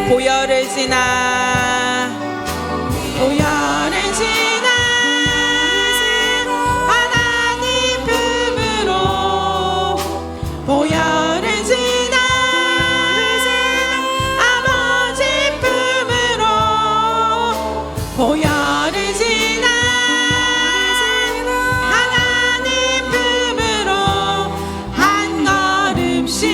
보혈을 지나 보혈을 지나 하나님 품으로 보혈을 지나 아버지 품으로 보혈을 지나 하나님 품으로 한 걸음씩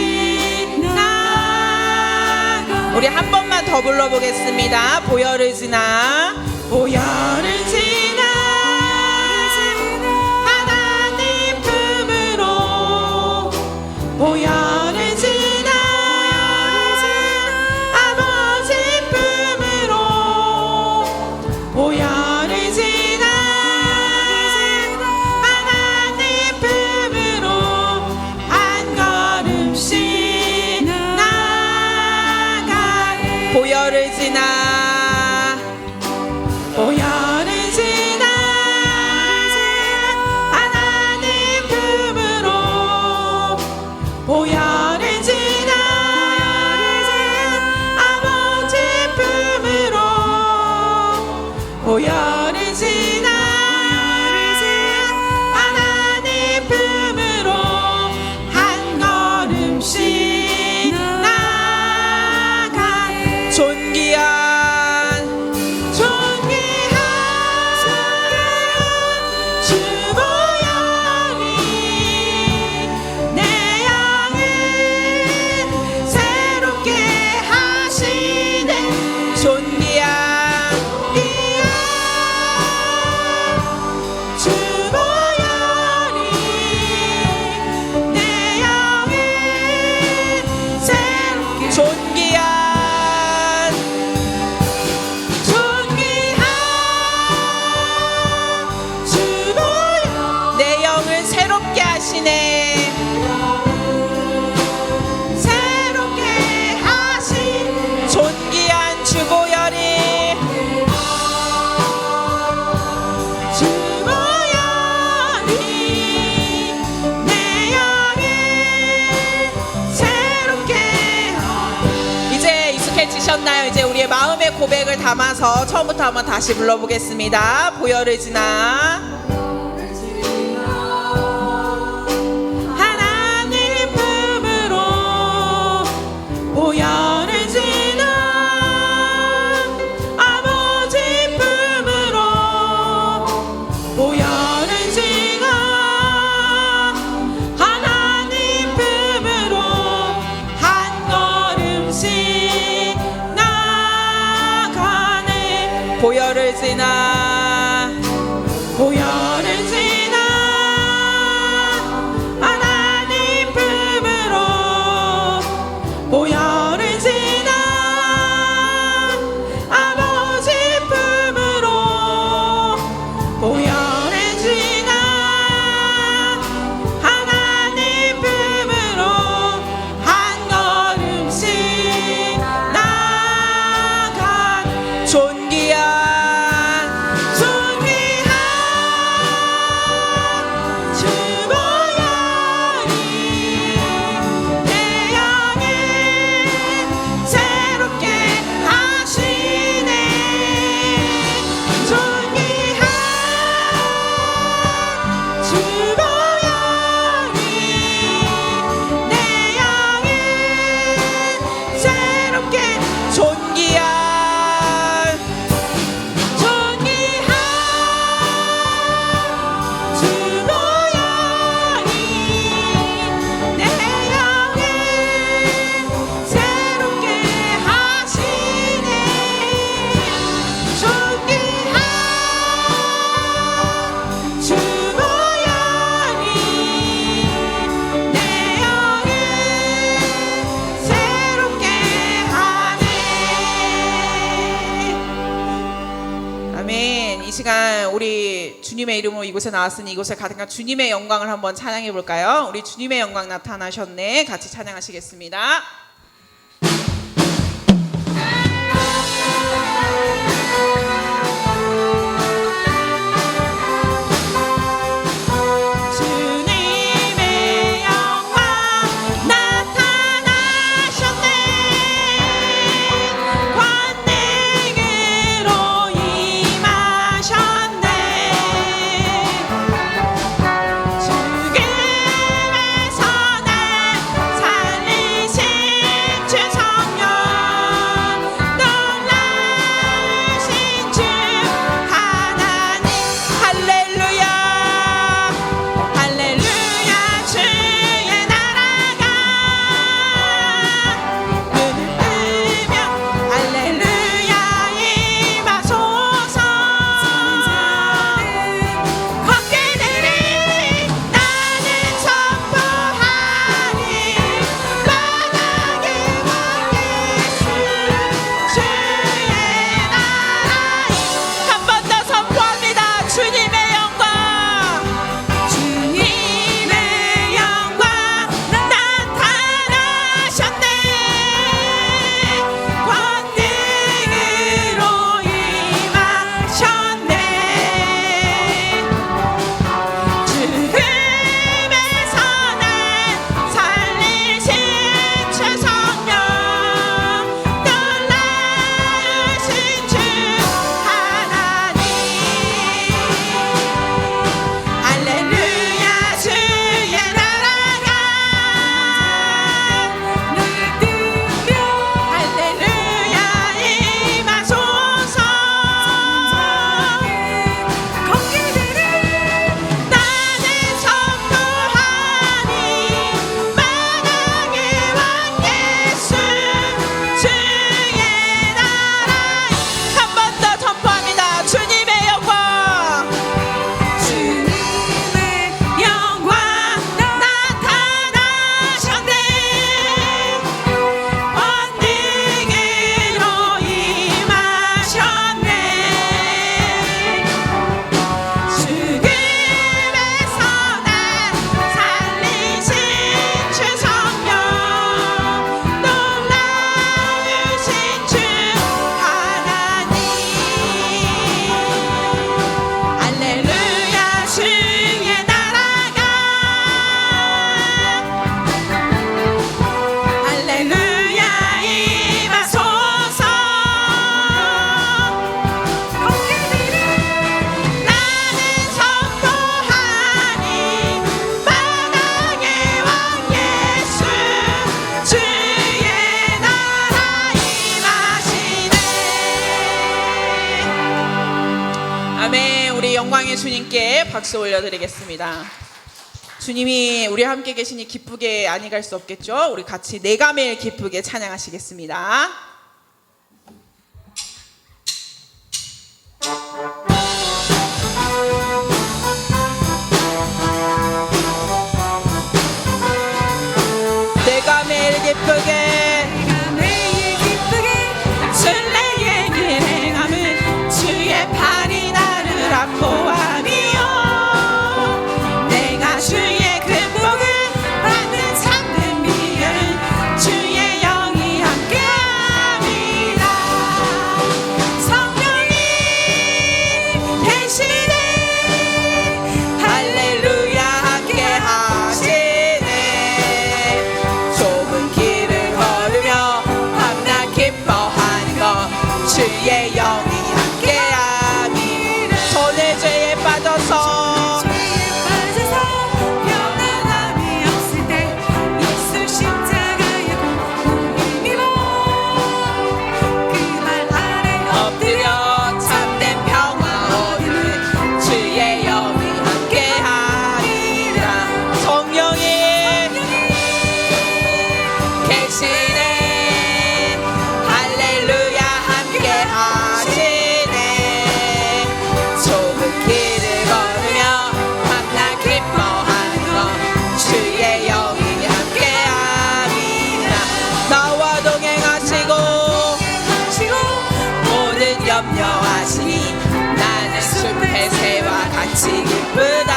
나아가. 우리 한 번만 더 불러보겠습니다. 보혈을 지나 보혈을 지나 하나님 품으로 보혈을 지나 아버지 품으로 보혈을 지나 하나님 품으로 한 걸음씩 나아가. 보혈을 지나 보혈을 지나 하나님 품으로 보혈을 지나 아버지 품으로 보혈을 지나 하나님 품으로 한 걸음씩 나아가. 존귀한 주 보혈이 내 영을 새롭게 하시네. 존귀한 주 보혈이 내 영을 새롭게. 존귀한 주 보혈 내 영을 새롭게 하시네. 새롭게 하신 존귀한 주 보혈이 주 보혈이 내 영을 새롭게. 이제 익숙해지셨나요? 이제 우리의 마음의 고백을 담아서 처음부터 한번 다시 불러보겠습니다. 보혈을 지나 하나님 품으로 보혈을 지나 아버지 품으로 보혈을 지나 하나님 품으로 한 걸음씩 나아가네. 보혈을 지나 보혈을 지나 하나님 품으로 보혈을 지나 아버지 품으로 보혈을 지나 하나님 품으로 한 걸음씩 나아가. 존귀한 주 보혈이 내 영을 새롭게 하시네. 존귀한 주 보혈이 내 영을 새롭게. 존귀한 주 보혈이 내 영을 새롭게 하시네. 존귀한 주 보혈이 내 영을 새롭게 하네. 아멘. 이 시간 우리 주님의 이름으로 이곳에 나왔으니 이곳에 가득한 주님의 영광을 한번 찬양해 볼까요? 우리 주님의 영광 나타나셨네. 같이 찬양하시겠습니다. 주님의 영광 나타나셨네. 영광의 주님께 박수 올려드리겠습니다. 주님이 우리와 함께 계시니 기쁘게 아니 갈 수 없겠죠. 우리 같이 내가 매일 기쁘게 찬양하시겠습니다. 내가 매일 기쁘게 순례의 길 행함은 주의 팔이 나를 안보함이요 내가 주의 큰 복을 받는 참된 비결은 주의 영이 함께함이라 성령이 계시네 할렐루야 함께하시네 좁은 길을 걸으며 밤낮 기뻐하는 것 주의 영이 함께함이 손의 죄에 빠져서 편안함이 없을 때 예수 십자가의 공힘이로 그 말 아래 엎드려 참된 평화 얻는 주의 영이 함께하리라 성령이 계시네 할렐루야 함께하시네 좁은 길을 걸으며 밤낮 기뻐하는 것 주의 영이 함께하리라 나와 동행하시고 모든 염려하시니 나는 숲의 새와 같이 기쁘다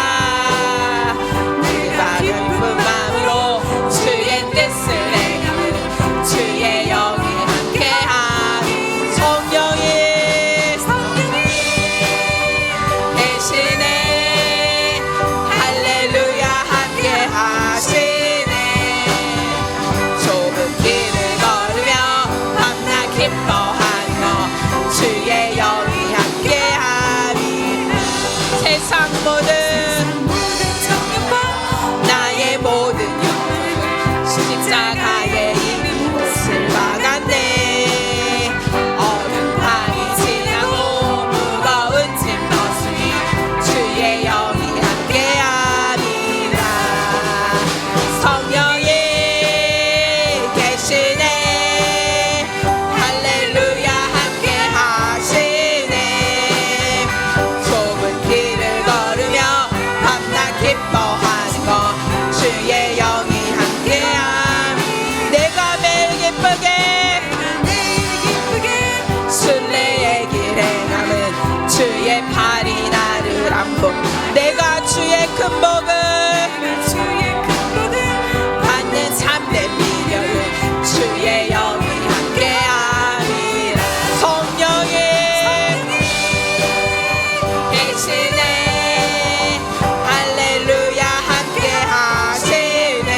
그가 기쁜 마음으로 주의 뜻을 행하는 주의 영이 함께하니 성령이 계시네 할렐루야 함께하시네 좁은 길을 걸으며 밤낮 기뻐하는 것 주의 영이 함께하니 세상 모든 나의 모든 영혼을 십자가에 이미 못을 박았네 어둠 밤이 지나고 무거운 짐 벗으니 주의 영이 함께함이라 성령이 계시네 할렐루야 함께하시네 좁은 길을 걸으며 밤낮 기뻐하는 것 주의 영이 함께함 내가 매일 기쁘게 순례의 길 행함은 주의 팔이 나를 안보 내가 주의 큰 복을 받는 참된 비결은 주의 영이 함께함이라 성령이 계시네 할렐루야 함께하시네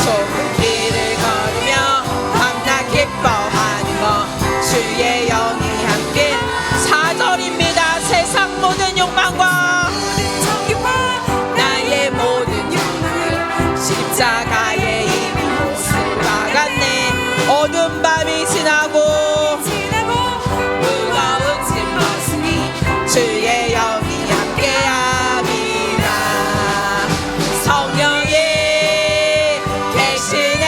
좁은 길을 걸으며 밤낮 기뻐하는 것 주의 영이 함께 4절입니다 세상 모든 욕망과 나의 모든 욕망을 십자가에 이미 못을 박았네 어두운 밤이 지나고 무거운 짐 벗으니 주의 영이 함께함이라 성령이 계시네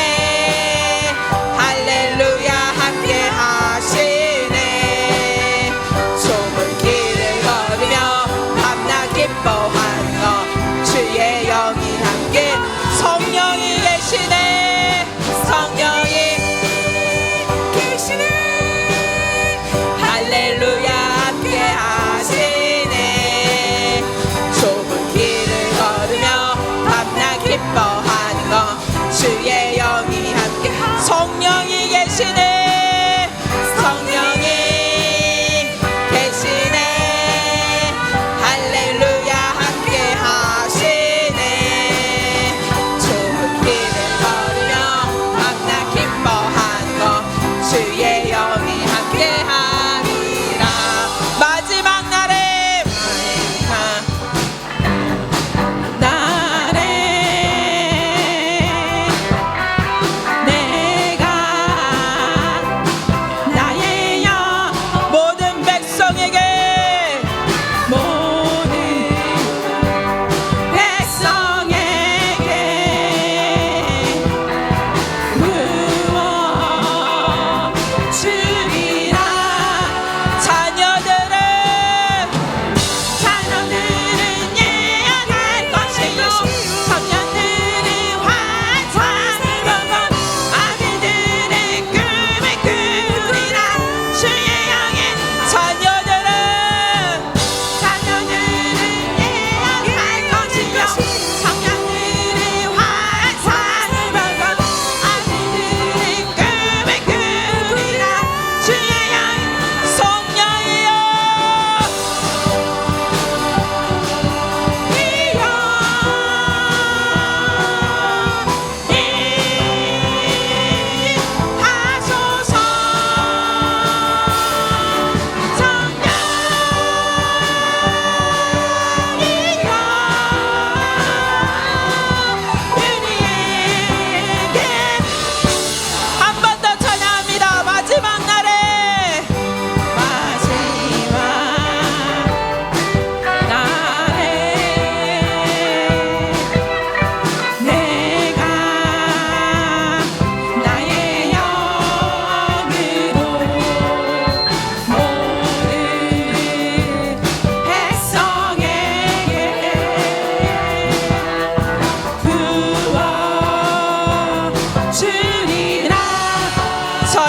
할렐루야 함께하시네 좁은 길을 걸으며 밤낮 기뻐하는 것 주의 영이 함께 성령이 계시네 성령이 할렐루야 함께하시네 좁은 길을 걸으며 밤낮 기뻐하는 것 주의 영이 함께 성령이 계시네 성령이 계시네 할렐루야 함께하시네 좁은 길을 걸으며 밤낮 기뻐하는 것 주의 영이 함께하리라 마지막 날에 내가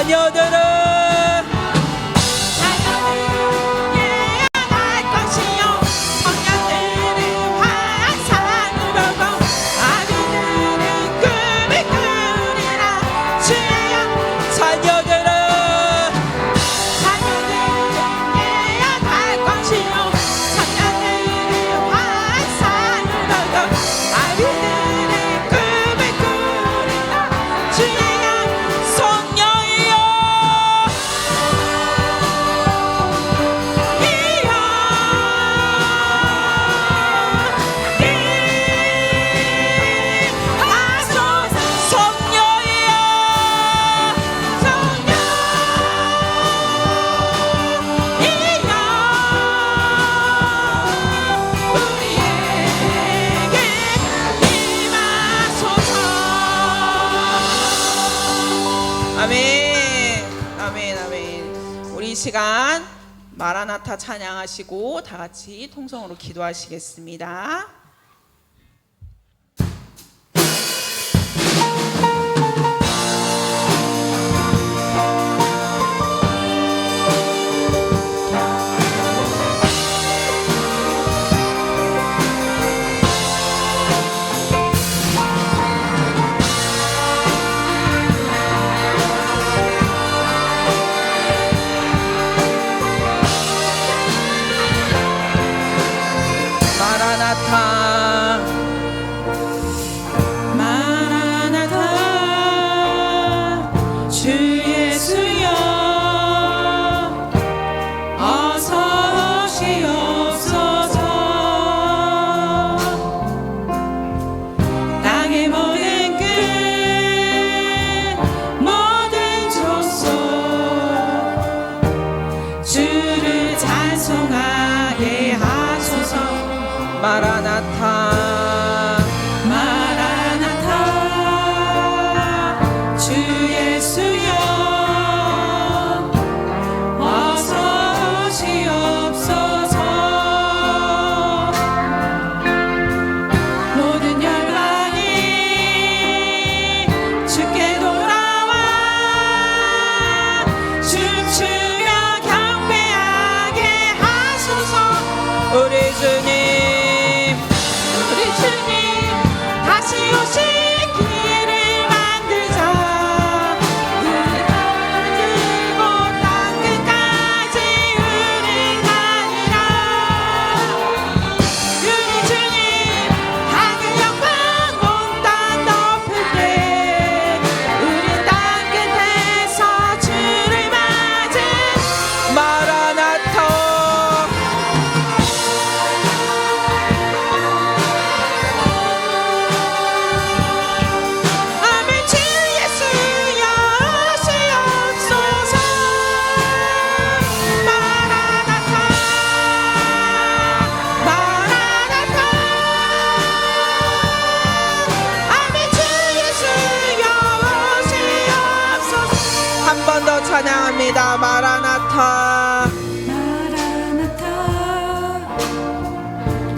자녀들은 예언할 것이요 청년들은 환상을 보고 아비들은 꿈을 꾸리라 주여 자녀들은 예언할 것이요 청년들은 환상을 보고 아비들은 꿈을 꾸리라 주여 성령이여 하소서 성령이여 우리에게 임하소서 아멘 아멘 아멘 우리 이 시간 마라나타 찬양하시고 다 같이 통성으로 기도하시겠습니다. 마라나타 마라나타 주 예수여 어서 오시옵소서 땅의 모든 끝 모든 족속 주를 찬송하게 하소서 마라나타 마라나타 주 예수여 어서 오시옵소서 모든 열방이 주께 돌아와 춤추며 경배하게 하소서 우리 주님 다시 오실 길을 만들자 우리 가지고 땅 끝까지 우리 가리라 우리 주님 하늘 영광 온 땅 덮을 때 우리 땅 끝에서 주를 맞은 마라나타 아멘 주 예수여 오시옵소서 마라나타 마라나타 아멘 주 예수여 오시옵소서 한 번 더 찬양합니다 마라나타 마라나타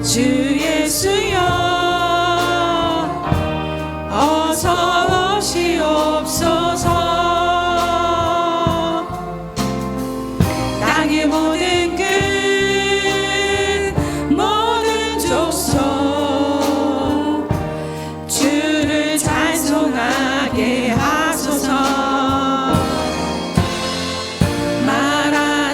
주 예수여 어서 오시옵소서 땅의 모든 끝 모든 족속 주를 찬송하게 하소서 마라나타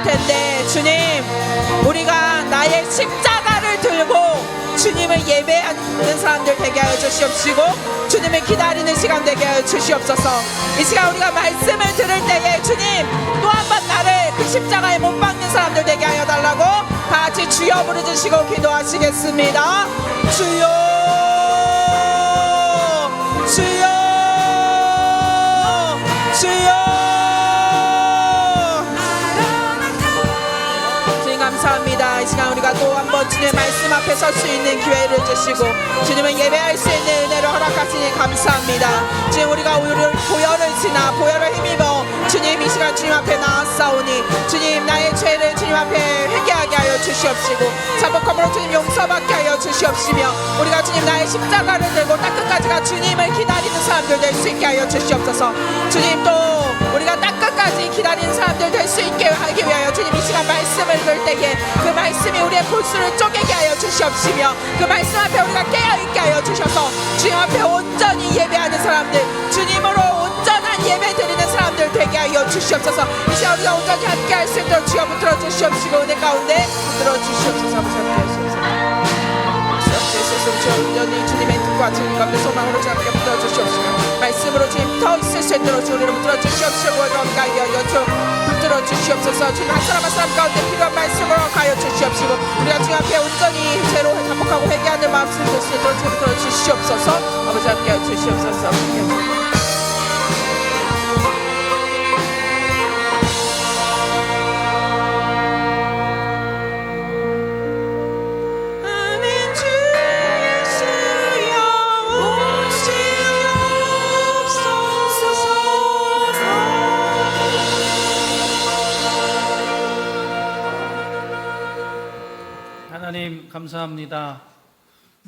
텐데 주님, 우리가 나의 십자가를 들고 주님을 예배하는 사람들 되게 하여 주시옵시고 주님을 기다리는 시간 되게 하여 주시옵소서. 이 시간 우리가 말씀을 들을 때에 주님 또 한 번 나를 그 십자가에 못 박는 사람들 되게 하여 달라고 다 같이 주여 부르짖으시고 기도하시겠습니다. 주여, 주여, 주여. 주님 감사합니다. 이 시간 우리가 또 한 번 주님의 말씀 앞에 설 수 있는 기회를 주시고 주님을 예배할 수 있는 은혜를 허락하시니 감사합니다. 주님, 우리가 우리를 보혈을 지나 보혈을 힘입어 주님 이 시간 주님 앞에 나아싸우니 주님 나의 죄를 주님 앞에 회개하게 하여 주시옵시고 자복함으로 주님 용서받게 하여 주시옵시며 우리가 주님 나의 십자가를 들고 딱 끝까지가 주님을 기다리는 사람들 될 수 있게 하여 주시옵소서. 주님, 또 우리가 딱 끝까지 기다리는 사람들 될 수 있게 하기 위하여 주님 이 시간 말씀을 들 때에 그 말씀이 우리의 골수를 쪼개게 하여 주시옵시며 그 말씀 앞에 우리가 깨어있게 하여 주셔서 주님 앞에 온전히 예배하는 사람들, 주님으로 온전한 예배 드리는 사람들 되게 하여 주시옵소서. 이 시간 우리가 온전히 함께 할 수 있도록 주여 붙들어 주시옵시고 은혜 가운데 붙들어 주시옵소서. 온전히 주님의 뜻과 주님 가운데 소망으로 주님 함께 붙들어 주시옵시고 말씀으로 주님 더 있을 수 있도록 주님을 붙들어 주시옵시고 가게 하여 주 붙들어 주시옵소서. 주님 한 사람 한 사람 가운데 필요한 말씀으로 가여 주시옵시고 우리가 주님 앞에 온전히 죄로 자복하고 회개하는 마음을 들 수 있도록 주님 붙들어 주시옵소서. 아버지 함께 하여 주시옵소서. 하나님 감사합니다.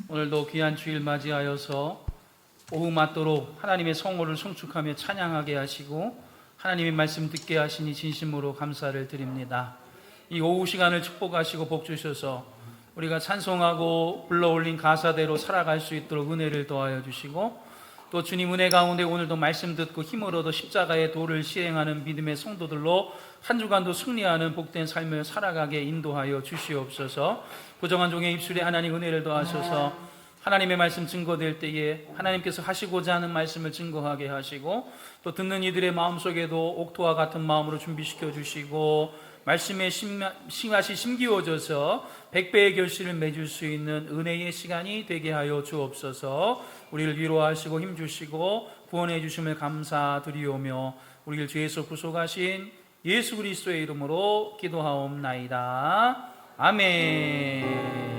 오늘도 귀한 주일 맞이하여서 오후 맞도록 하나님의 성호를 송축하며 찬양하게 하시고 하나님의 말씀 듣게 하시니 진심으로 감사를 드립니다. 이 오후 시간을 축복하시고 복 주셔서 우리가 찬송하고 불러올린 가사대로 살아갈 수 있도록 은혜를 더하여 주시고 또 주님 은혜 가운데 오늘도 말씀 듣고 힘을 얻어 십자가의 도를 시행하는 믿음의 성도들로 한 주간도 승리하는 복된 삶을 살아가게 인도하여 주시옵소서. 부정한 종의 입술에 하나님 은혜를 더하셔서 하나님의 말씀 증거될 때에 하나님께서 하시고자 하는 말씀을 증거하게 하시고 또 듣는 이들의 마음속에도 옥토와 같은 마음으로 준비시켜 주시고 말씀에 심하시 심기워져서 100배의 결실을 맺을 수 있는 은혜의 시간이 되게 하여 주옵소서. 우리를 위로하시고 힘주시고 구원해 주심을 감사드리오며 우리를 죄에서 구속하신 예수 그리스도의 이름으로 기도하옵나이다. 아멘.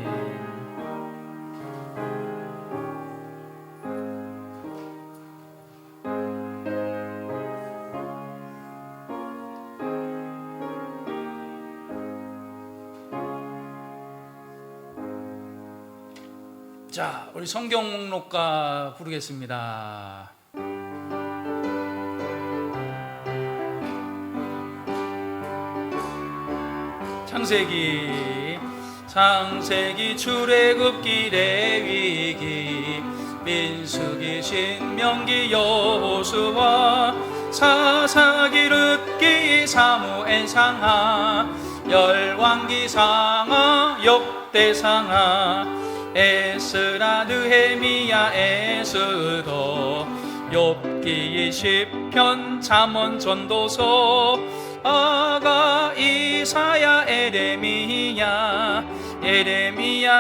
자, 우리 성경 목록가 부르겠습니다. 창세기 출애굽기 레위기 민수기 신명기 여호수아 사사기 룻기 사무엘 상하 열왕기 상하 역대 상하 에스라 느헤미야 에스더 욥기 시편 잠언 전도서 아가 이사야 에레미야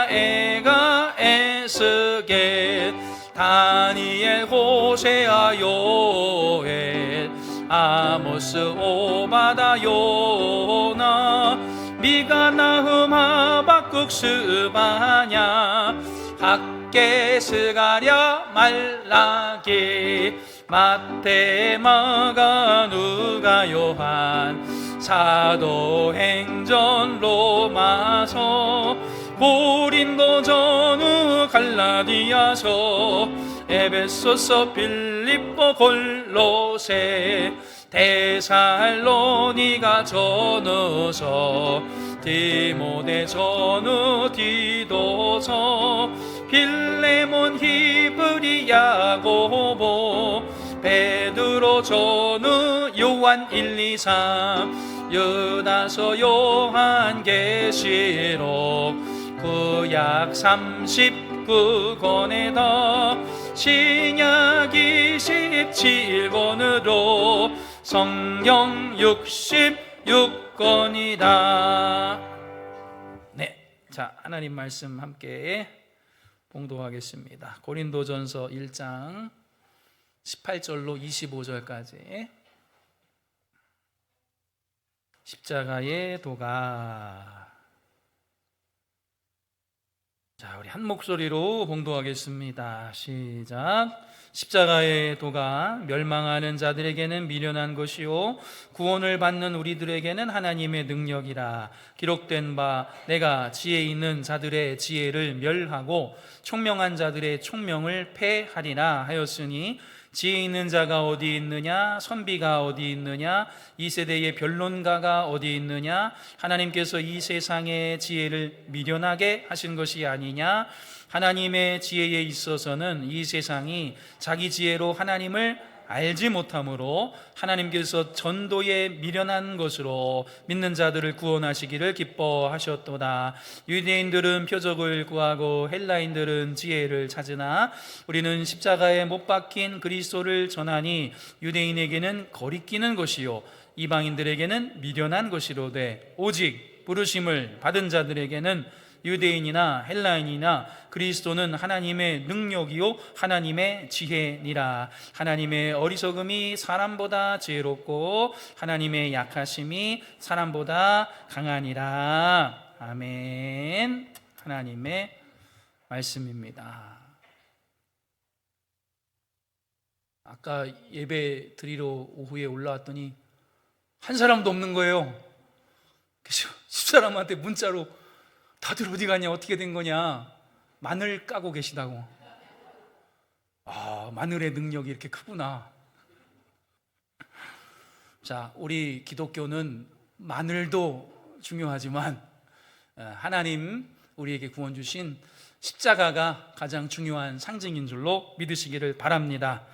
에가 에스겔 다니엘 호세아 요엘 아모스 오바다 요나 미가 나흠 하박국 스바냐 학개 스가랴 말라기 마태 마가 누가 요한 사도행전 로마서 고린도 전후 갈라디아서 에베소서 빌립보 골로새 데살로니가 전후서 디모데 전후 디도서 빌레몬 히브리 야고보 베드로 전후 요한 1, 2, 3 유다서 요한계시록 구약 39권에다 신약 27권으로 성경 66권이다. 네, 자, 하나님 말씀 함께 봉독하겠습니다. 고린도전서 1장 18절로 25절까지. 십자가의 도가. 자, 우리 한 목소리로 봉독하겠습니다. 시작. 십자가의 도가 멸망하는 자들에게는 미련한 것이요 구원을 받는 우리들에게는 하나님의 능력이라. 기록된 바 내가 지혜 있는 자들의 지혜를 멸하고 총명한 자들의 총명을 패하리라 하였으니, 지혜 있는 자가 어디 있느냐? 선비가 어디 있느냐? 이 세대의 변론가가 어디 있느냐? 하나님께서 이 세상의 지혜를 미련하게 하신 것이 아니냐? 하나님의 지혜에 있어서는 이 세상이 자기 지혜로 하나님을 알지 못하므로 하나님께서 전도에 미련한 것으로 믿는 자들을 구원하시기를 기뻐하셨도다. 유대인들은 표적을 구하고 헬라인들은 지혜를 찾으나 우리는 십자가에 못 박힌 그리스도를 전하니 유대인에게는 거리끼는 것이요 이방인들에게는 미련한 것이로되 오직 부르심을 받은 자들에게는 유대인이나 헬라인이나 그리스도는 하나님의 능력이요 하나님의 지혜니라. 하나님의 어리석음이 사람보다 지혜롭고 하나님의 약하심이 사람보다 강하니라. 아멘. 하나님의 말씀입니다. 아까 예배 드리러 오후에 올라왔더니 한 사람도 없는 거예요. 그래서 집사람한테 문자로 다들 어디 가냐, 어떻게 된 거냐, 마늘 까고 계시다고. 아, 마늘의 능력이 이렇게 크구나. 자, 우리 기독교는 마늘도 중요하지만 하나님 우리에게 구원 주신 십자가가 가장 중요한 상징인 줄로 믿으시기를 바랍니다.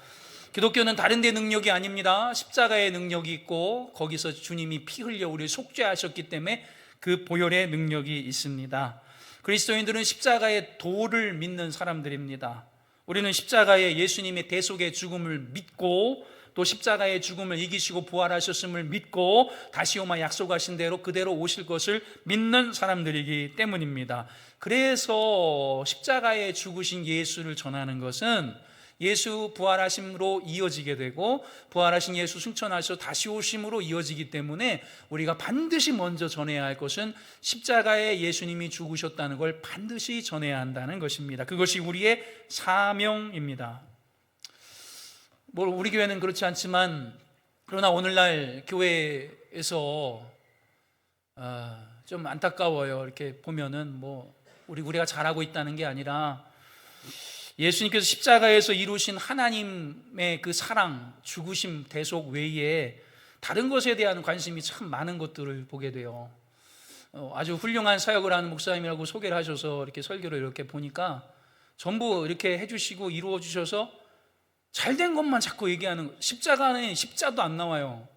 기독교는 다른 데 능력이 아닙니다. 십자가의 능력이 있고 거기서 주님이 피 흘려 우리를 속죄하셨기 때문에 그 보혈의 능력이 있습니다. 그리스도인들은 십자가의 도를 믿는 사람들입니다. 우리는 십자가의 예수님의 대속의 죽음을 믿고 또 십자가의 죽음을 이기시고 부활하셨음을 믿고 다시 오마 약속하신 대로 그대로 오실 것을 믿는 사람들이기 때문입니다. 그래서 십자가에 죽으신 예수를 전하는 것은 예수 부활하심으로 이어지게 되고 부활하신 예수 승천하셔서 다시 오심으로 이어지기 때문에 우리가 반드시 먼저 전해야 할 것은 십자가에 예수님이 죽으셨다는 걸 반드시 전해야 한다는 것입니다. 그것이 우리의 사명입니다. 우리 교회는 그렇지 않지만 그러나 오늘날 교회에서 좀 안타까워요. 이렇게 보면은 우리가 잘하고 있다는 게 아니라 예수님께서 십자가에서 이루신 하나님의 그 사랑, 죽으심, 대속 외에 다른 것에 대한 관심이 참 많은 것들을 보게 돼요. 아주 훌륭한 사역을 하는 목사님이라고 소개를 하셔서 이렇게 설교를 이렇게 보니까 전부 이렇게 해주시고 이루어 주셔서 잘된 것만 자꾸 얘기하는, 십자가는 십자도 안 나와요.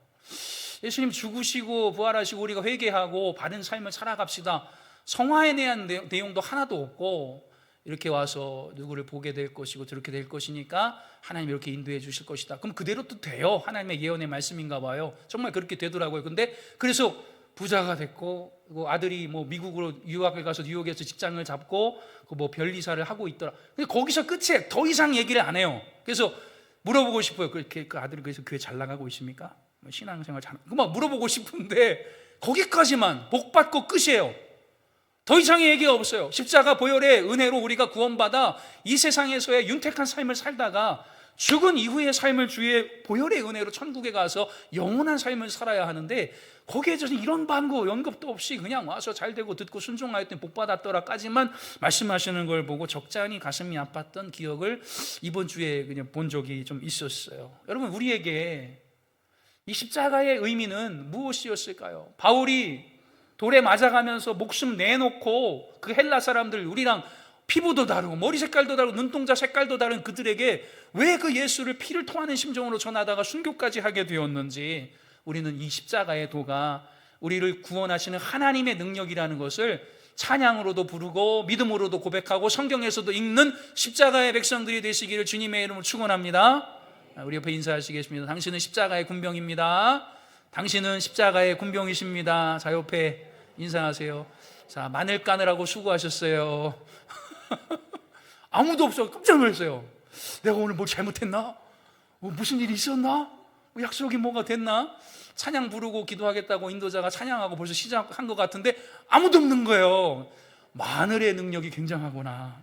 예수님 죽으시고 부활하시고 우리가 회개하고 바른 삶을 살아갑시다. 성화에 대한 내용도 하나도 없고 이렇게 와서 누구를 보게 될 것이고 저렇게 될 것이니까 하나님이 이렇게 인도해 주실 것이다. 그럼 그대로 또 돼요. 하나님의 예언의 말씀인가 봐요. 정말 그렇게 되더라고요. 근데 그래서 부자가 됐고 아들이 미국으로 유학을 가서 뉴욕에서 직장을 잡고 변리사를 하고 있더라. 근데 거기서 끝이에요. 더 이상 얘기를 안 해요. 그래서 물어보고 싶어요. 그 아들이 그래서 교회 잘 나가고 있습니까? 신앙생활 잘 물어보고 싶은데 거기까지만 복 받고 끝이에요. 더 이상의 얘기가 없어요. 십자가 보혈의 은혜로 우리가 구원받아 이 세상에서의 윤택한 삶을 살다가 죽은 이후의 삶을 주의 보혈의 은혜로 천국에 가서 영원한 삶을 살아야 하는데 거기에 저 이런 반고 연급도 없이 그냥 와서 잘되고 듣고 순종하였더니 복 받았더라까지만 말씀하시는 걸 보고 적잖이 가슴이 아팠던 기억을 이번 주에 그냥 본 적이 좀 있었어요. 여러분, 우리에게 이 십자가의 의미는 무엇이었을까요? 바울이 돌에 맞아가면서 목숨 내놓고 그 헬라 사람들, 우리랑 피부도 다르고 머리 색깔도 다르고 눈동자 색깔도 다른 그들에게 왜 그 예수를 피를 토하는 심정으로 전하다가 순교까지 하게 되었는지 우리는 이 십자가의 도가 우리를 구원하시는 하나님의 능력이라는 것을 찬양으로도 부르고 믿음으로도 고백하고 성경에서도 읽는 십자가의 백성들이 되시기를 주님의 이름으로 축원합니다. 우리 옆에 인사하시겠습니다. 당신은 십자가의 군병입니다. 당신은 십자가의 군병이십니다. 자, 옆에 인사하세요. 자, 마늘 까느라고 수고하셨어요. 아무도 없어. 깜짝 놀랐어요. 내가 오늘 뭘 잘못했나? 무슨 일이 있었나? 약속이 뭐가 됐나? 찬양 부르고 기도하겠다고 인도자가 찬양하고 벌써 시작한 것 같은데 아무도 없는 거예요. 마늘의 능력이 굉장하구나.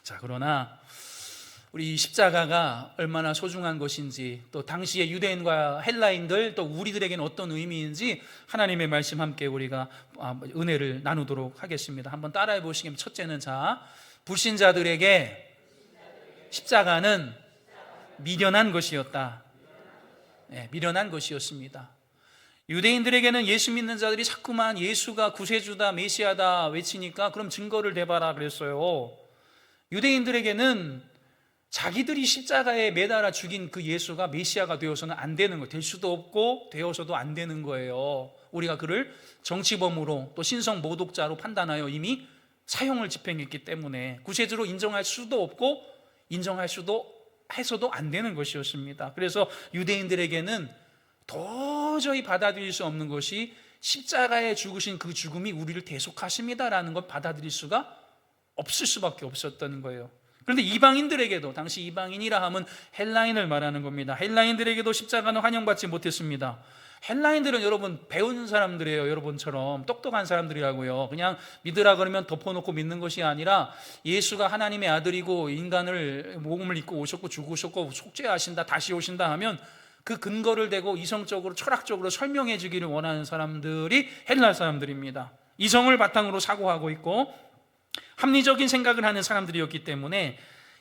자, 그러나 우리 십자가가 얼마나 소중한 것인지, 또 당시의 유대인과 헬라인들, 또 우리들에게는 어떤 의미인지 하나님의 말씀 함께 우리가 은혜를 나누도록 하겠습니다. 한번 따라해 보시겠습니다. 첫째는, 자, 불신자들에게 십자가는 미련한 것이었다. 네, 미련한 것이었습니다. 유대인들에게는 예수 믿는 자들이 자꾸만 예수가 구세주다, 메시아다 외치니까 그럼 증거를 대봐라 그랬어요. 유대인들에게는 자기들이 십자가에 매달아 죽인 그 예수가 메시아가 되어서는 안 되는 거예요. 될 수도 없고 되어서도 안 되는 거예요. 우리가 그를 정치범으로 또 신성 모독자로 판단하여 이미 사형을 집행했기 때문에 구세주로 인정할 수도 없고 인정할 수도 해서도 안 되는 것이었습니다. 그래서 유대인들에게는 도저히 받아들일 수 없는 것이 십자가에 죽으신 그 죽음이 우리를 대속하십니다라는 걸 받아들일 수가 없을 수밖에 없었던 거예요. 그런데 이방인들에게도, 당시 이방인이라 하면 헬라인을 말하는 겁니다. 헬라인들에게도 십자가는 환영받지 못했습니다. 헬라인들은 여러분 배운 사람들이에요. 여러분처럼 똑똑한 사람들이라고요. 그냥 믿으라 그러면 덮어놓고 믿는 것이 아니라 예수가 하나님의 아들이고 인간을 복음을 입고 오셨고 죽으셨고 속죄하신다, 다시 오신다 하면 그 근거를 대고 이성적으로 철학적으로 설명해 주기를 원하는 사람들이 헬라 사람들입니다. 이성을 바탕으로 사고하고 있고 합리적인 생각을 하는 사람들이었기 때문에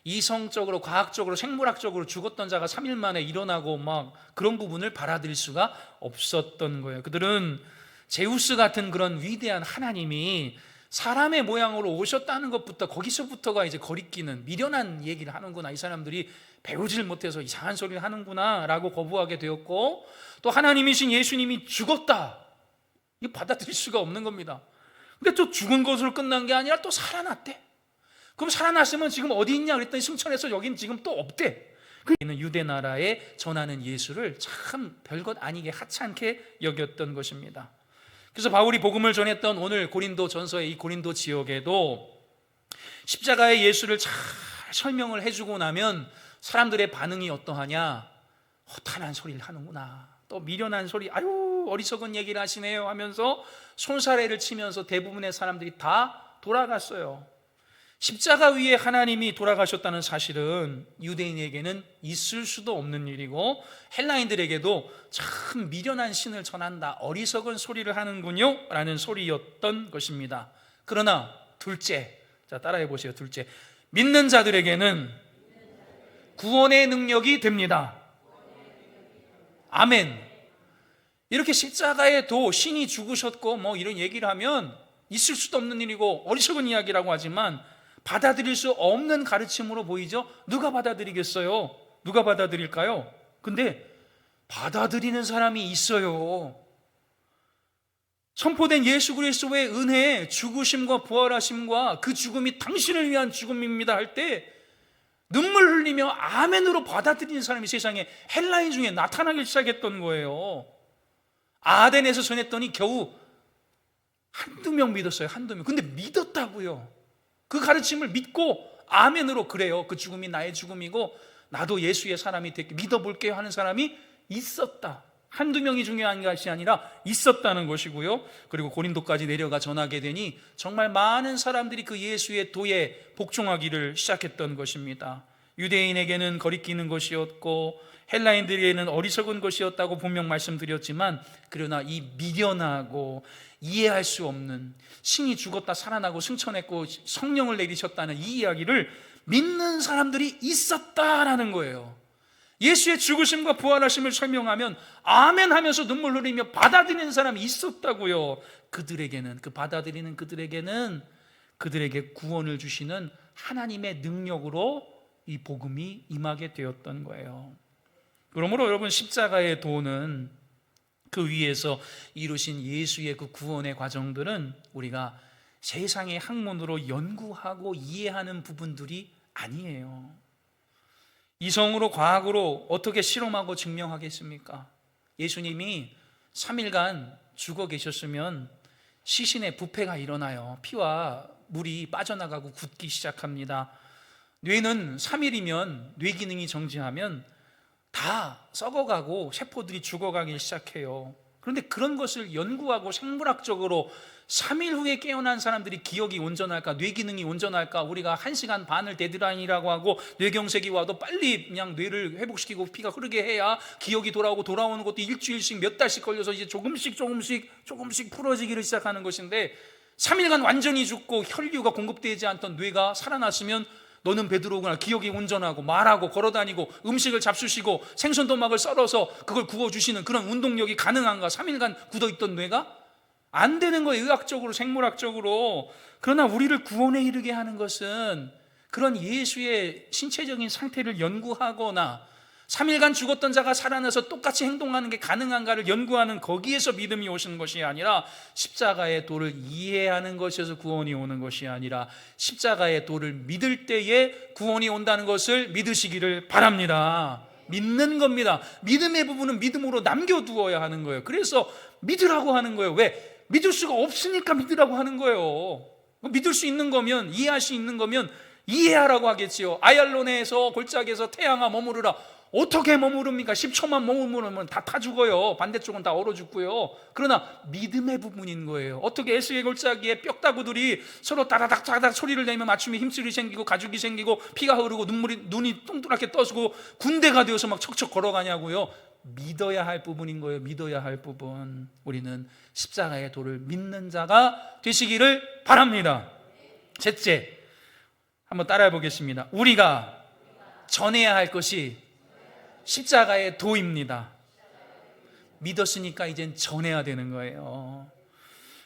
이성적으로, 과학적으로, 생물학적으로 죽었던 자가 3일 만에 일어나고 막 그런 부분을 받아들일 수가 없었던 거예요. 그들은 제우스 같은 그런 위대한 하나님이 사람의 모양으로 오셨다는 것부터, 거기서부터가 이제 거리끼는 미련한 얘기를 하는구나, 이 사람들이 배우질 못해서 이상한 소리를 하는구나 라고 거부하게 되었고, 또 하나님이신 예수님이 죽었다, 이거 받아들일 수가 없는 겁니다. 근데 또 죽은 것으로 끝난 게 아니라 또 살아났대. 그럼 살아났으면 지금 어디 있냐 그랬더니 승천해서 여긴 지금 또 없대. 그는 유대 나라에 전하는 예수를 참 별것 아니게 하찮게 여겼던 것입니다. 그래서 바울이 복음을 전했던 오늘 고린도 전서의 이 고린도 지역에도 십자가의 예수를 잘 설명을 해주고 나면 사람들의 반응이 어떠하냐? 허탄한 소리를 하는구나, 또 미련한 소리, 아유 어리석은 얘기를 하시네요 하면서 손사래를 치면서 대부분의 사람들이 다 돌아갔어요. 십자가 위에 하나님이 돌아가셨다는 사실은 유대인에게는 있을 수도 없는 일이고 헬라인들에게도 참 미련한 신을 전한다, 어리석은 소리를 하는군요 라는 소리였던 것입니다. 그러나 둘째, 자 따라해 보세요. 둘째, 믿는 자들에게는 구원의 능력이 됩니다. 아멘. 이렇게 십자가에 도 신이 죽으셨고 뭐 이런 얘기를 하면 있을 수도 없는 일이고 어리석은 이야기라고 하지만 받아들일 수 없는 가르침으로 보이죠. 누가 받아들이겠어요? 누가 받아들일까요? 근데 받아들이는 사람이 있어요. 선포된 예수 그리스도의 은혜, 죽으심과 부활하심과 그 죽음이 당신을 위한 죽음입니다 할 때 눈물 흘리며 아멘으로 받아들이는 사람이 세상에 헬라인 중에 나타나기 시작했던 거예요. 아덴에서 전했더니 겨우 한두 명 믿었어요. 한두 명. 근데 믿었다고요. 그 가르침을 믿고 아멘으로, 그래요, 그 죽음이 나의 죽음이고 나도 예수의 사람이 되게 믿어볼게요 하는 사람이 있었다. 한두 명이 중요한 것이 아니라 있었다는 것이고요. 그리고 고린도까지 내려가 전하게 되니 정말 많은 사람들이 그 예수의 도에 복종하기를 시작했던 것입니다. 유대인에게는 거리끼는 것이었고 헬라인들에게는 어리석은 것이었다고 분명 말씀드렸지만, 그러나 이 미련하고 이해할 수 없는, 신이 죽었다 살아나고 승천했고 성령을 내리셨다는 이 이야기를 믿는 사람들이 있었다라는 거예요. 예수의 죽으심과 부활하심을 설명하면 아멘 하면서 눈물 흘리며 받아들이는 사람이 있었다고요. 그들에게는, 그 받아들이는 그들에게는 그들에게 구원을 주시는 하나님의 능력으로 이 복음이 임하게 되었던 거예요. 그러므로 여러분, 십자가의 도는 그 위에서 이루신 예수의 그 구원의 과정들은 우리가 세상의 학문으로 연구하고 이해하는 부분들이 아니에요. 이성으로 과학으로 어떻게 실험하고 증명하겠습니까? 예수님이 3일간 죽어 계셨으면 시신에 부패가 일어나요. 피와 물이 빠져나가고 굳기 시작합니다. 뇌는 3일이면 뇌 기능이 정지하면 다 썩어가고 세포들이 죽어가기 시작해요. 그런데 그런 것을 연구하고 생물학적으로 3일 후에 깨어난 사람들이 기억이 온전할까, 뇌 기능이 온전할까, 우리가 1시간 반을 데드라인이라고 하고 뇌경색이 와도 빨리 그냥 뇌를 회복시키고 피가 흐르게 해야 기억이 돌아오고, 돌아오는 것도 일주일씩 몇 달씩 걸려서 이제 조금씩 풀어지기를 시작하는 것인데, 3일간 완전히 죽고 혈류가 공급되지 않던 뇌가 살아났으면 너는 베드로구나, 기억이 온전하고 말하고 걸어다니고 음식을 잡수시고 생선도막을 썰어서 그걸 구워주시는 그런 운동력이 가능한가? 3일간 굳어있던 뇌가? 안 되는 거예요, 의학적으로, 생물학적으로. 그러나 우리를 구원에 이르게 하는 것은 그런 예수의 신체적인 상태를 연구하거나 3일간 죽었던 자가 살아나서 똑같이 행동하는 게 가능한가를 연구하는, 거기에서 믿음이 오시는 것이 아니라, 십자가의 도를 이해하는 것에서 구원이 오는 것이 아니라 십자가의 도를 믿을 때에 구원이 온다는 것을 믿으시기를 바랍니다. 믿는 겁니다. 믿음의 부분은 믿음으로 남겨두어야 하는 거예요. 그래서 믿으라고 하는 거예요. 왜? 믿을 수가 없으니까 믿으라고 하는 거예요. 믿을 수 있는 거면, 이해할 수 있는 거면 이해하라고 하겠지요. 아얄론에서 골짜기에서 태양아 머무르라. 어떻게 머무릅니까? 10초만 머무르면 다 타 죽어요. 반대쪽은 다 얼어 죽고요. 그러나 믿음의 부분인 거예요. 어떻게 에스겔 골짜기에 뼈다구들이 서로 따다닥 소리를 내며 맞춤에 힘줄이 생기고 가죽이 생기고 피가 흐르고 눈이 똥dur하게 떠지고 군대가 되어서 막 척척 걸어가냐고요. 믿어야 할 부분인 거예요. 믿어야 할 부분. 우리는 십자가의 도를 믿는 자가 되시기를 바랍니다. 셋째, 한번 따라해 보겠습니다. 우리가 전해야 할 것이 십자가의 도입니다. 믿었으니까 이젠 전해야 되는 거예요.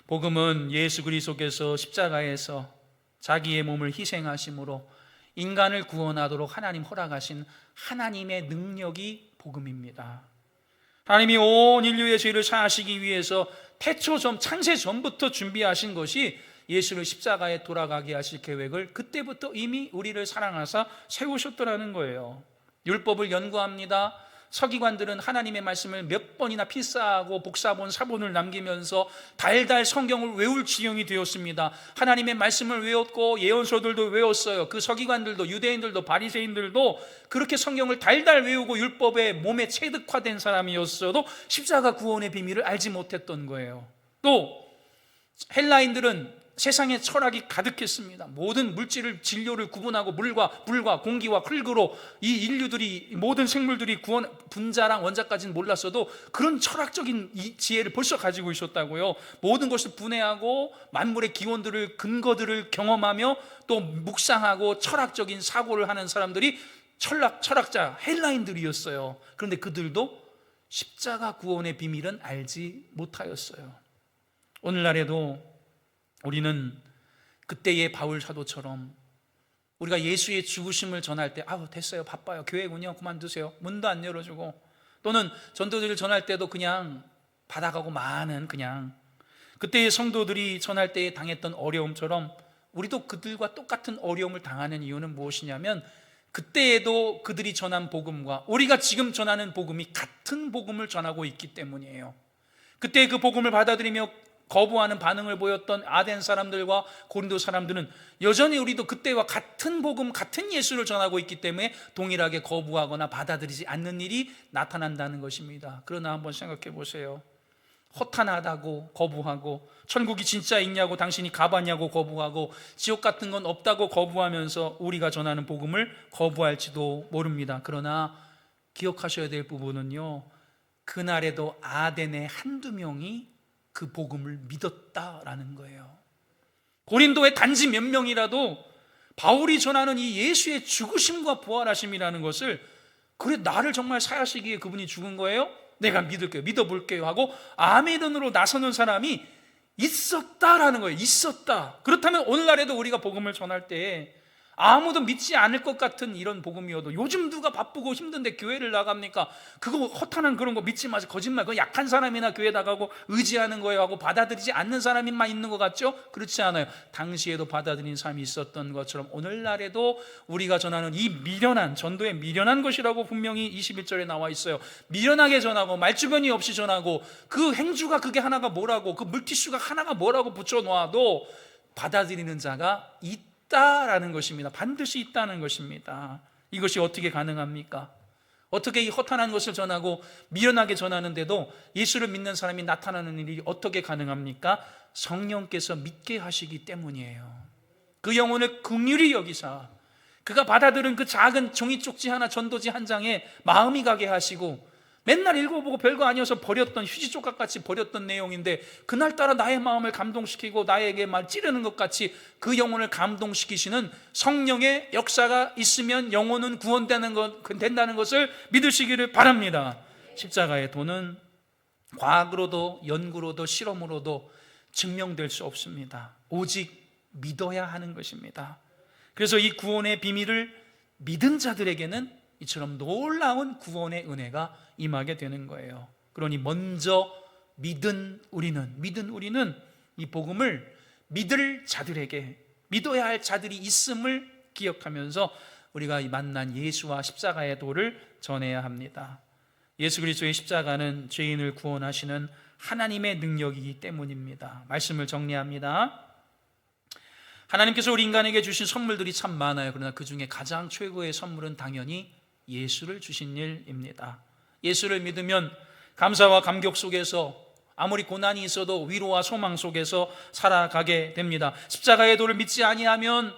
복음은 예수 그리스도께서 십자가에서 자기의 몸을 희생하심으로 인간을 구원하도록 하나님 허락하신 하나님의 능력이 복음입니다. 하나님이 온 인류의 죄를 사하시기 위해서 태초전 창세 전부터 준비하신 것이 예수를 십자가에 돌아가게 하실 계획을 그때부터 이미 우리를 사랑하사 세우셨더라는 거예요. 율법을 연구합니다. 서기관들은 하나님의 말씀을 몇 번이나 필사하고 복사본 사본을 남기면서 달달 성경을 외울 지경이 되었습니다. 하나님의 말씀을 외웠고 예언서들도 외웠어요. 그 서기관들도, 유대인들도, 바리새인들도 그렇게 성경을 달달 외우고 율법에 몸에 체득화된 사람이었어도 십자가 구원의 비밀을 알지 못했던 거예요. 또 헬라인들은 세상에 철학이 가득했습니다. 모든 물질을, 진료를 구분하고 물과 공기와 흙으로 이 인류들이, 모든 생물들이 분자랑 원자까지는 몰랐어도 그런 철학적인 지혜를 벌써 가지고 있었다고요. 모든 것을 분해하고 만물의 기원들을, 근거들을 경험하며 또 묵상하고 철학적인 사고를 하는 사람들이 철학자 헬라인들이었어요. 그런데 그들도 십자가 구원의 비밀은 알지 못하였어요. 오늘날에도 우리는 그때의 바울 사도처럼 우리가 예수의 죽으심을 전할 때 됐어요, 바빠요, 교회군요, 그만두세요, 문도 안 열어주고, 또는 전도들을 전할 때도 그냥 받아가고 많은, 그냥 그때의 성도들이 전할 때에 당했던 어려움처럼 우리도 그들과 똑같은 어려움을 당하는 이유는 무엇이냐면, 그때에도 그들이 전한 복음과 우리가 지금 전하는 복음이 같은 복음을 전하고 있기 때문이에요. 그때 그 복음을 받아들이며 거부하는 반응을 보였던 아덴 사람들과 고린도 사람들은 여전히 우리도 그때와 같은 복음, 같은 예수를 전하고 있기 때문에 동일하게 거부하거나 받아들이지 않는 일이 나타난다는 것입니다. 그러나 한번 생각해 보세요. 허탄하다고 거부하고, 천국이 진짜 있냐고 당신이 가봤냐고 거부하고, 지옥 같은 건 없다고 거부하면서 우리가 전하는 복음을 거부할지도 모릅니다. 그러나 기억하셔야 될 부분은요, 그날에도 아덴의 한두 명이 그 복음을 믿었다라는 거예요. 고린도에 단지 몇 명이라도 바울이 전하는 이 예수의 죽으심과 부활하심이라는 것을, 그래 나를 정말 사하시기에 그분이 죽은 거예요? 내가 믿을게요, 믿어볼게요 하고 아멘으로 나서는 사람이 있었다라는 거예요. 있었다. 그렇다면 오늘날에도 우리가 복음을 전할 때 아무도 믿지 않을 것 같은 이런 복음이어도 요즘 누가 바쁘고 힘든데 교회를 나갑니까? 그거 허탄한 그런 거 믿지 마세요. 거짓말. 그거 약한 사람이나 교회 나가고 의지하는 거예요 하고 받아들이지 않는 사람만 있는 것 같죠? 그렇지 않아요. 당시에도 받아들인 사람이 있었던 것처럼 오늘날에도 우리가 전하는 이 미련한, 전도의 미련한 것이라고 분명히 21절에 나와 있어요. 미련하게 전하고 말주변이 없이 전하고 그 행주가 그게 하나가 뭐라고, 그 물티슈가 하나가 뭐라고 붙여놓아도 받아들이는 자가 있다라는 것입니다. 반드시 있다는 것입니다. 이것이 어떻게 가능합니까? 어떻게 이 허탄한 것을 전하고 미련하게 전하는데도 예수를 믿는 사람이 나타나는 일이 어떻게 가능합니까? 성령께서 믿게 하시기 때문이에요. 그 영혼을 긍휼히 여기사 그가 받아들은 그 작은 종이 쪽지 하나, 전도지 한 장에 마음이 가게 하시고, 맨날 읽어보고 별거 아니어서 버렸던 휴지 조각같이 버렸던 내용인데 그날따라 나의 마음을 감동시키고 나에게 말 찌르는 것 같이 그 영혼을 감동시키시는 성령의 역사가 있으면 영혼은 된다는 것을 믿으시기를 바랍니다. 십자가의 도는 과학으로도 연구로도 실험으로도 증명될 수 없습니다. 오직 믿어야 하는 것입니다. 그래서 이 구원의 비밀을 믿은 자들에게는 이처럼 놀라운 구원의 은혜가 임하게 되는 거예요. 그러니 먼저 믿은 우리는 이 복음을 믿을 자들에게, 믿어야 할 자들이 있음을 기억하면서 우리가 만난 예수와 십자가의 도를 전해야 합니다. 예수 그리스도의 십자가는 죄인을 구원하시는 하나님의 능력이기 때문입니다. 말씀을 정리합니다. 하나님께서 우리 인간에게 주신 선물들이 참 많아요. 그러나 그 중에 가장 최고의 선물은 당연히 예수를 주신 일입니다. 예수를 믿으면 감사와 감격 속에서 아무리 고난이 있어도 위로와 소망 속에서 살아가게 됩니다. 십자가의 도를 믿지 아니하면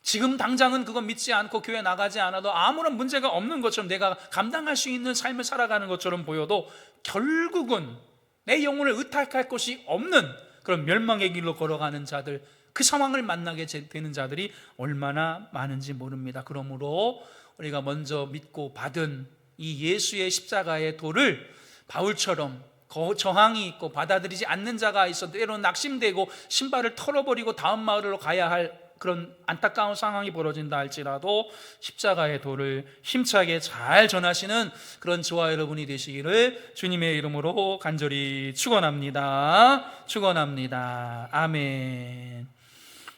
지금 당장은 그건 믿지 않고 교회 나가지 않아도 아무런 문제가 없는 것처럼 내가 감당할 수 있는 삶을 살아가는 것처럼 보여도 결국은 내 영혼을 의탁할 것이 없는 그런 멸망의 길로 걸어가는 자들, 그 상황을 만나게 되는 자들이 얼마나 많은지 모릅니다. 그러므로 우리가 먼저 믿고 받은 이 예수의 십자가의 도를 바울처럼 저항이 있고 받아들이지 않는 자가 있어 때로는 낙심되고 신발을 털어버리고 다음 마을로 가야 할 그런 안타까운 상황이 벌어진다 할지라도 십자가의 도를 힘차게 잘 전하시는 그런 저와 여러분이 되시기를 주님의 이름으로 간절히 축원합니다. 아멘.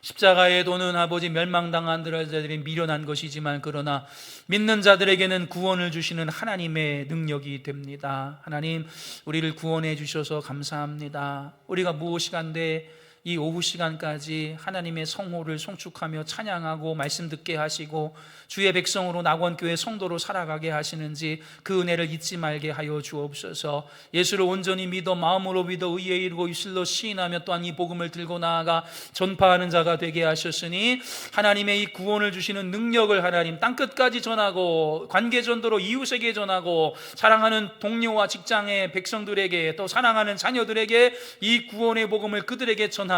십자가의 도는 아버지 멸망당한 자들이 미련한 것이지만 그러나 믿는 자들에게는 구원을 주시는 하나님의 능력이 됩니다. 하나님, 우리를 구원해 주셔서 감사합니다. 우리가 무엇이간데 이 오후 시간까지 하나님의 성호를 송축하며 찬양하고 말씀 듣게 하시고 주의 백성으로 낙원교회 성도로 살아가게 하시는지 그 은혜를 잊지 말게 하여 주옵소서. 예수를 온전히 믿어 마음으로 믿어 의에 이르고 입술로 시인하며 또한 이 복음을 들고 나아가 전파하는 자가 되게 하셨으니 하나님의 이 구원을 주시는 능력을 하나님 땅끝까지 전하고 관계전도로 이웃에게 전하고 사랑하는 동료와 직장의 백성들에게 또 사랑하는 자녀들에게 이 구원의 복음을 그들에게 전하면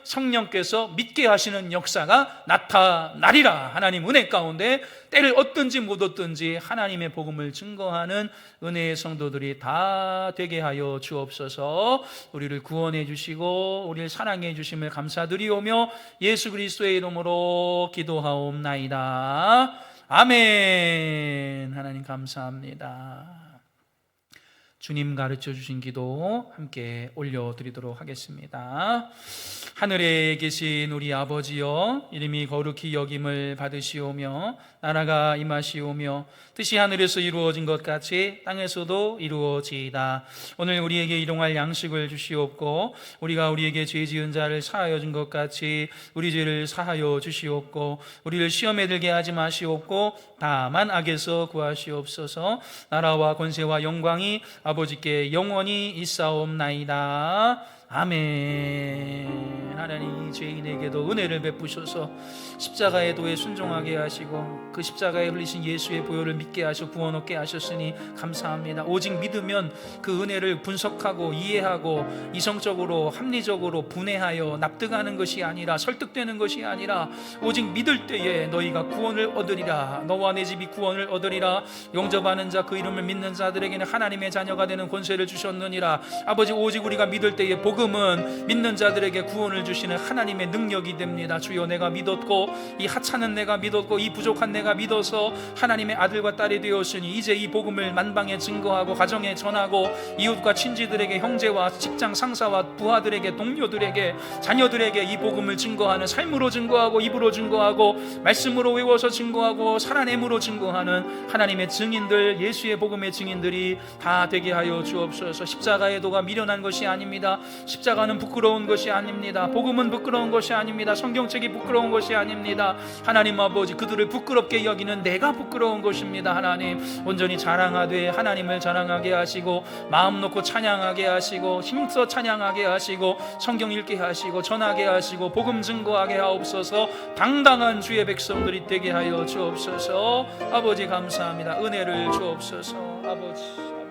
성령께서 믿게 하시는 역사가 나타나리라. 하나님 은혜 가운데 때를 얻든지 못 얻든지 하나님의 복음을 증거하는 은혜의 성도들이 다 되게 하여 주옵소서. 우리를 구원해 주시고 우리를 사랑해 주심을 감사드리오며 예수 그리스도의 이름으로 기도하옵나이다. 아멘. 하나님 감사합니다. 주님 가르쳐 주신 기도 함께 올려드리도록 하겠습니다. 하늘에 계신 우리 아버지여, 이름이 거룩히 여김을 받으시오며 나라가 임하시오며 뜻이 하늘에서 이루어진 것 같이 땅에서도 이루어지이다. 오늘 우리에게 일용할 양식을 주시옵고 우리가 우리에게 죄 지은 자를 사하여 준 것 같이 우리 죄를 사하여 주시옵고 우리를 시험에 들게 하지 마시옵고 다만 악에서 구하시옵소서. 나라와 권세와 영광이 아버지께 영원히 있사옵나이다. 아멘. 하나님, 이 죄인에게도 은혜를 베푸셔서 십자가의 도에 순종하게 하시고 그 십자가에 흘리신 예수의 보혈을 믿게 하셔 구원 얻게 하셨으니 감사합니다. 오직 믿으면 그 은혜를 분석하고 이해하고 이성적으로 합리적으로 분해하여 납득하는 것이 아니라 설득되는 것이 아니라 오직 믿을 때에 너희가 구원을 얻으리라. 너와 내 집이 구원을 얻으리라. 용접하는 자, 그 이름을 믿는 자들에게는 하나님의 자녀가 되는 권세를 주셨느니라. 아버지, 오직 우리가 믿을 때에 복음 복음은 믿는 자들에게 구원을 주시는 하나님의 능력이 됩니다. 주여, 내가 믿었고 이 하찮은 내가 믿었고 이 부족한 내가 믿어서 하나님의 아들과 딸이 되었으니 이제 이 복음을 만방에 증거하고 가정에 전하고 이웃과 친지들에게, 형제와 직장 상사와 부하들에게, 동료들에게, 자녀들에게 이 복음을 증거하는, 삶으로 증거하고 입으로 증거하고 말씀으로 외워서 증거하고 살아냄으로 증거하는 하나님의 증인들, 예수의 복음의 증인들이 다 되게 하여 주옵소서. 십자가의 도가 미련한 것이 아닙니다. 십자가는 부끄러운 것이 아닙니다. 복음은 부끄러운 것이 아닙니다. 성경책이 부끄러운 것이 아닙니다. 하나님 아버지, 그들을 부끄럽게 여기는 내가 부끄러운 것입니다. 하나님, 온전히 자랑하되 하나님을 자랑하게 하시고 마음 놓고 찬양하게 하시고 힘써 찬양하게 하시고 성경 읽게 하시고 전하게 하시고 복음 증거하게 하옵소서. 당당한 주의 백성들이 되게 하여 주옵소서. 아버지 감사합니다. 은혜를 주옵소서. 아버지.